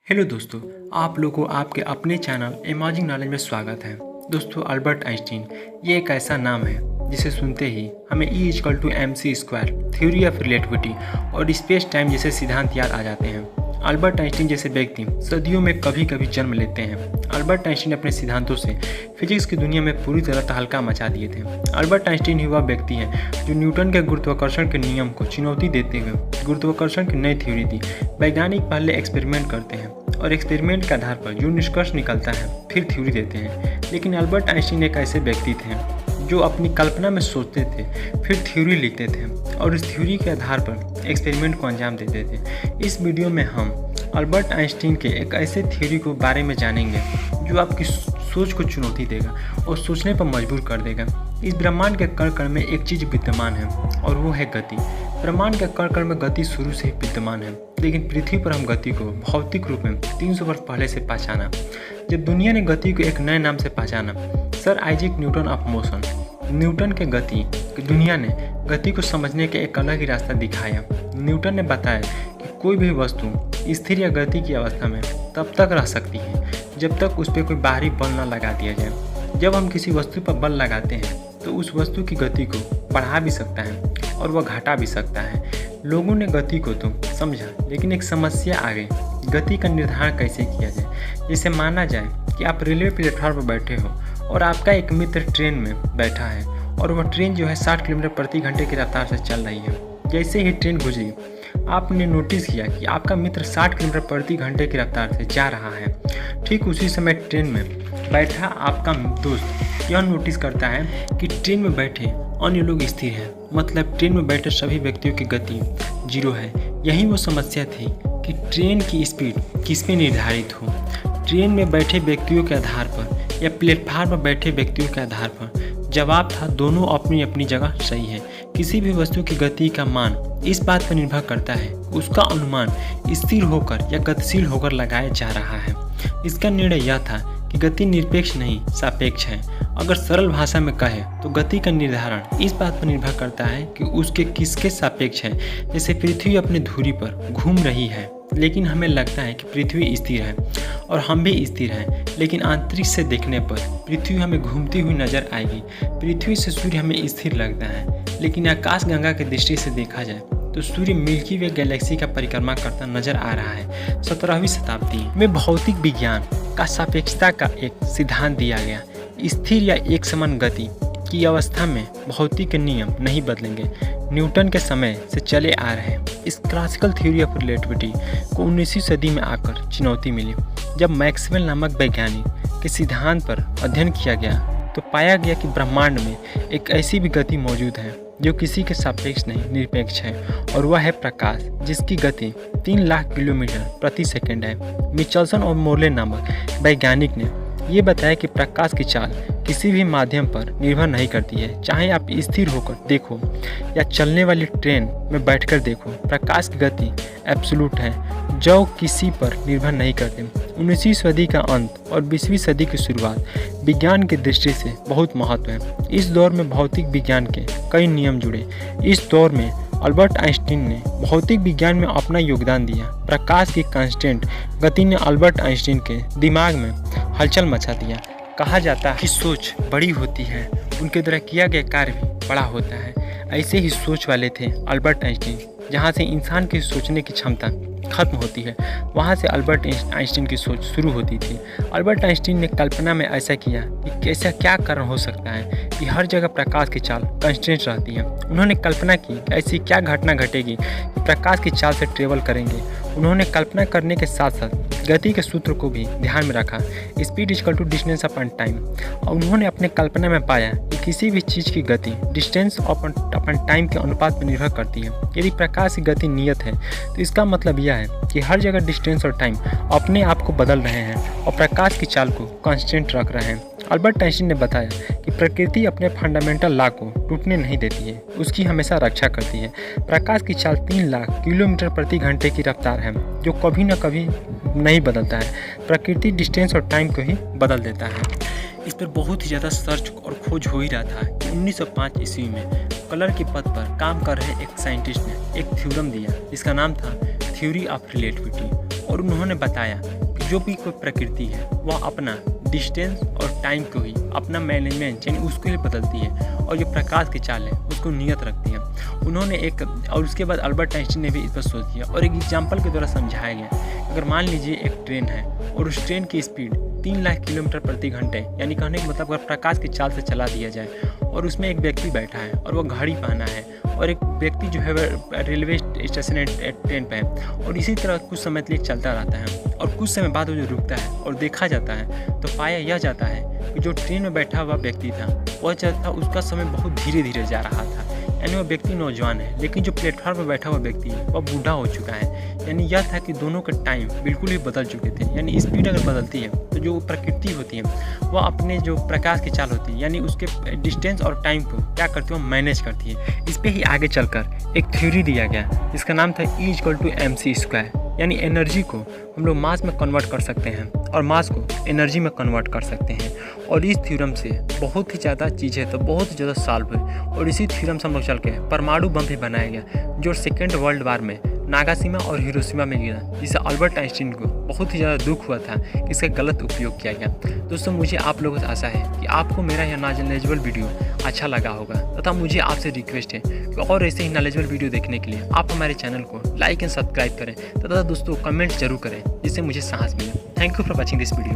Hello दोस्तों, आप लोगों को आपके अपने चैनल इमेजिंग नॉलेज में स्वागत है। दोस्तों, अल्बर्ट आइंस्टीन ये एक ऐसा नाम है जिसे सुनते ही हमें E=mc² थ्योरी ऑफ रिलेटिविटी और स्पेस टाइम जैसे सिद्धांत याद आ जाते हैं। अल्बर्ट आइंस्टीन जैसे व्यक्ति सदियों में कभी कभी जन्म लेते हैं। अल्बर्ट आइंस्टीन अपने सिद्धांतों से फिजिक्स की दुनिया में पूरी तरह तहलका मचा दिए थे। अल्बर्ट आइंस्टीन ही वह व्यक्ति है जो न्यूटन के गुरुत्वाकर्षण के नियम को चुनौती देते हुए गुरुत्वाकर्षण की नई थ्योरी दी। वैज्ञानिक पहले एक्सपेरिमेंट करते हैं और एक्सपेरिमेंट के आधार पर जो निष्कर्ष निकलता है फिर थ्योरी देते हैं। लेकिन अल्बर्ट आइंस्टीन एक ऐसे व्यक्ति थे जो अपनी कल्पना में सोचते थे, फिर थ्योरी लिखते थे और इस थ्योरी के आधार पर एक्सपेरिमेंट को अंजाम देते थे। इस वीडियो में हम अल्बर्ट आइंस्टीन के एक ऐसे थ्योरी के बारे में जानेंगे जो आपकी सोच को चुनौती देगा और सोचने पर मजबूर कर देगा। इस ब्रह्मांड के कण कण में एक चीज़ विद्यमान है और वो है गति। ब्रह्मांड के कण कण में गति शुरू से ही विद्यमान है, लेकिन पृथ्वी पर हम गति को भौतिक रूप में 300 वर्ष पहले से पहचाना। जब दुनिया ने गति को एक नए नाम से पहचाना, sir Isaac Newton of motion, Newton के गति की दुनिया ने गति को समझने के एक अलग ही रास्ता दिखाया। न्यूटन ने बताया कि कोई भी वस्तु स्थिर या गति की अवस्था में तब तक रह सकती है जब तक उस पर कोई बाहरी बल न लगा दिया जाए। जब हम किसी वस्तु पर बल लगाते हैं तो उस वस्तु की गति को बढ़ा भी सकता है और वह घटा भी सकता है। लोगों ने गति को तो समझा, लेकिन एक समस्या आ गई, गति का निर्धारण कैसे किया जाए। जैसे माना जाए कि आप रेलवे प्लेटफॉर्म पर बैठे हो और आपका एक मित्र ट्रेन में बैठा है और वह ट्रेन जो है 60 किलोमीटर प्रति घंटे की रफ्तार से चल रही है। जैसे ही ट्रेन गुजरी, आपने नोटिस किया कि आपका मित्र 60 किलोमीटर प्रति घंटे की रफ्तार से जा रहा है। ठीक उसी समय ट्रेन में बैठा आपका दोस्त यह नोटिस करता है कि ट्रेन में बैठे अन्य लोग स्थिर हैं, मतलब ट्रेन में बैठे सभी व्यक्तियों की गति 0 है। यही वो समस्या थी कि ट्रेन की स्पीड किस पे निर्धारित हो, ट्रेन में बैठे व्यक्तियों के आधार पर या प्लेटफार्म पर बैठे व्यक्तियों के आधार पर। जवाब था दोनों अपनी अपनी जगह सही है। किसी भी वस्तु की गति का मान इस बात पर निर्भर करता है उसका अनुमान स्थिर होकर या गतिशील होकर लगाया जा रहा है। इसका निर्णय यह था कि गति निरपेक्ष नहीं सापेक्ष है। अगर सरल भाषा में कहे तो गति का निर्धारण इस बात पर निर्भर करता है कि उसके किसके सापेक्ष है। जैसे पृथ्वी अपनी धुरी पर घूम रही है, लेकिन हमें लगता है कि पृथ्वी स्थिर है और हम भी स्थिर हैं, लेकिन अंतरिक्ष से देखने पर पृथ्वी हमें घूमती हुई नजर आएगी। पृथ्वी से सूर्य हमें स्थिर लगता है, लेकिन आकाशगंगा की दृष्टि से देखा जाए तो सूर्य मिल्की वे गैलेक्सी का परिक्रमा करता नजर आ रहा है। 17वीं शताब्दी में भौतिक विज्ञान का सापेक्षता का एक सिद्धांत दिया गया। स्थिर या एक समान गति की अवस्था में भौतिक के नियम नहीं बदलेंगे, न्यूटन के समय से चले आ रहे हैं। इस क्लासिकल थ्योरी ऑफ रिलेटिविटी को 19वीं सदी में आकर चुनौती मिली। जब मैक्सवेल नामक वैज्ञानिक के सिद्धांत पर अध्ययन किया गया तो पाया गया कि ब्रह्मांड में एक ऐसी भी गति मौजूद है जो किसी के सापेक्ष नहीं निरपेक्ष है, और वह है प्रकाश, जिसकी गति 3 लाख किलोमीटर प्रति सेकंड है। मिचेल्सन और मोर्ले नामक वैज्ञानिक ने ये बताया कि प्रकाश की चाल किसी भी माध्यम पर निर्भर नहीं करती है, चाहे आप स्थिर होकर देखो या चलने वाली ट्रेन में बैठकर देखो। प्रकाश की गति एब्सोल्यूट है जो किसी पर निर्भर नहीं करते। 19वीं सदी का अंत और 20वीं सदी की शुरुआत विज्ञान की दृष्टि से बहुत महत्व है। इस दौर में भौतिक विज्ञान के कई नियम जुड़े। इस दौर में अल्बर्ट आइंस्टीन ने भौतिक विज्ञान में अपना योगदान दिया। प्रकाश की कांस्टेंट गति ने अल्बर्ट आइंस्टीन के दिमाग में हलचल मचा दिया। कहा जाता है कि सोच बड़ी होती है, उनके द्वारा किया गया कार्य भी बड़ा होता है। ऐसे ही सोच वाले थे अल्बर्ट आइंस्टीन। जहाँ से इंसान की सोचने की क्षमता खत्म होती है, वहाँ से अल्बर्ट आइंस्टीन की सोच शुरू होती थी। अल्बर्ट आइंस्टीन ने कल्पना में ऐसा किया कि कैसा क्या कारण हो सकता है कि हर जगह प्रकाश की चाल कंस्टेंट रहती है। उन्होंने कल्पना की कि ऐसी क्या घटना घटेगी कि प्रकाश की चाल से ट्रेवल करेंगे। उन्होंने कल्पना करने के साथ साथ गति के सूत्र को भी ध्यान में रखा, speed equal to distance upon time. और उन्होंने अपने कल्पना में पाया कि किसी भी चीज़ की गति डिस्टेंस अपॉन टाइम के अनुपात पर निर्भर करती है। यदि प्रकाश की गति नियत है तो इसका मतलब यह है कि हर जगह डिस्टेंस और टाइम अपने आप को बदल रहे हैं और प्रकाश की चाल को कांस्टेंट रख रहे हैं। अल्बर्ट आइंस्टीन ने बताया कि प्रकृति अपने फंडामेंटल लॉ को टूटने नहीं देती है, उसकी हमेशा रक्षा करती है। प्रकाश की चाल 3 लाख किलोमीटर प्रति घंटे की रफ्तार है, जो कभी न कभी नहीं बदलता है। प्रकृति डिस्टेंस और टाइम को ही बदल देता है। इस पर बहुत ही ज़्यादा सर्च और खोज हो ही रहा था कि 1905 ईस्वी में कलर के पद पर काम कर रहे एक साइंटिस्ट ने एक थ्योरम दिया जिसका नाम था थ्योरी ऑफ रिलेटिविटी। और उन्होंने बताया कि जो भी कोई प्रकृति है वह अपना डिस्टेंस और टाइम को ही अपना मैनेजमेंट यानी उसके लिए बदलती है, और जो प्रकाश की चाल है उसको नियत रखती है। उन्होंने और उसके बाद अल्बर्ट आइंस्टीन ने भी इस पर सोच दिया और एक एग्जाम्पल के द्वारा समझाया गया। अगर मान लीजिए एक ट्रेन है और उस ट्रेन की स्पीड 3 लाख किलोमीटर प्रति घंटे, यानी कहने का मतलब अगर प्रकाश की चाल से चला दिया जाए, और उसमें एक व्यक्ति बैठा है और वो घड़ी पहना है, और एक व्यक्ति जो है वह रेलवे स्टेशन ट्रेन पे है, और इसी तरह कुछ समय के लिए चलता रहता है, और कुछ समय बाद वो जो रुकता है और देखा जाता है तो पाया यह जाता है कि जो ट्रेन में बैठा हुआ व्यक्ति था वह था उसका समय बहुत धीरे धीरे जा रहा था, यानी वह व्यक्ति नौजवान है, लेकिन जो प्लेटफॉर्म पर बैठा हुआ व्यक्ति है वह बूढ़ा हो चुका है। यानी यह था कि दोनों का टाइम बिल्कुल ही बदल चुके थे। यानी स्पीड अगर बदलती है तो जो प्रकृति होती है वह अपने जो प्रकाश की चाल होती है यानी उसके डिस्टेंस और टाइम को क्या करती है, वो मैनेज करती है। इस पर ही आगे चलकर एक थ्योरी दिया गया जिसका नाम था E=mc², यानी एनर्जी को हम लोग मास में कन्वर्ट कर सकते हैं और मास को एनर्जी में कन्वर्ट कर सकते हैं। और इस थ्योरम से बहुत ही ज़्यादा चीज़ें तो बहुत ही ज़्यादा सॉल्व हुई, और इसी थ्योरम से हम लोग चल के परमाणु बम भी बनाया गया जो सेकेंड वर्ल्ड वार में नागासाकी और हिरोशिमा में गिरा, जिससे अल्बर्ट आइंस्टीन को बहुत ही ज़्यादा दुख हुआ था कि इसका गलत उपयोग किया गया। दोस्तों, मुझे आप लोगों से आशा है कि आपको मेरा यह नॉलेजेबल वीडियो अच्छा लगा होगा, तथा मुझे आपसे रिक्वेस्ट है कि और ऐसे ही नॉलेजेबल वीडियो देखने के लिए आप हमारे चैनल को लाइक एंड सब्सक्राइब करें, तथा दोस्तों कमेंट जरूर करें जिससे मुझे साहस मिले। Thank you for watching this video.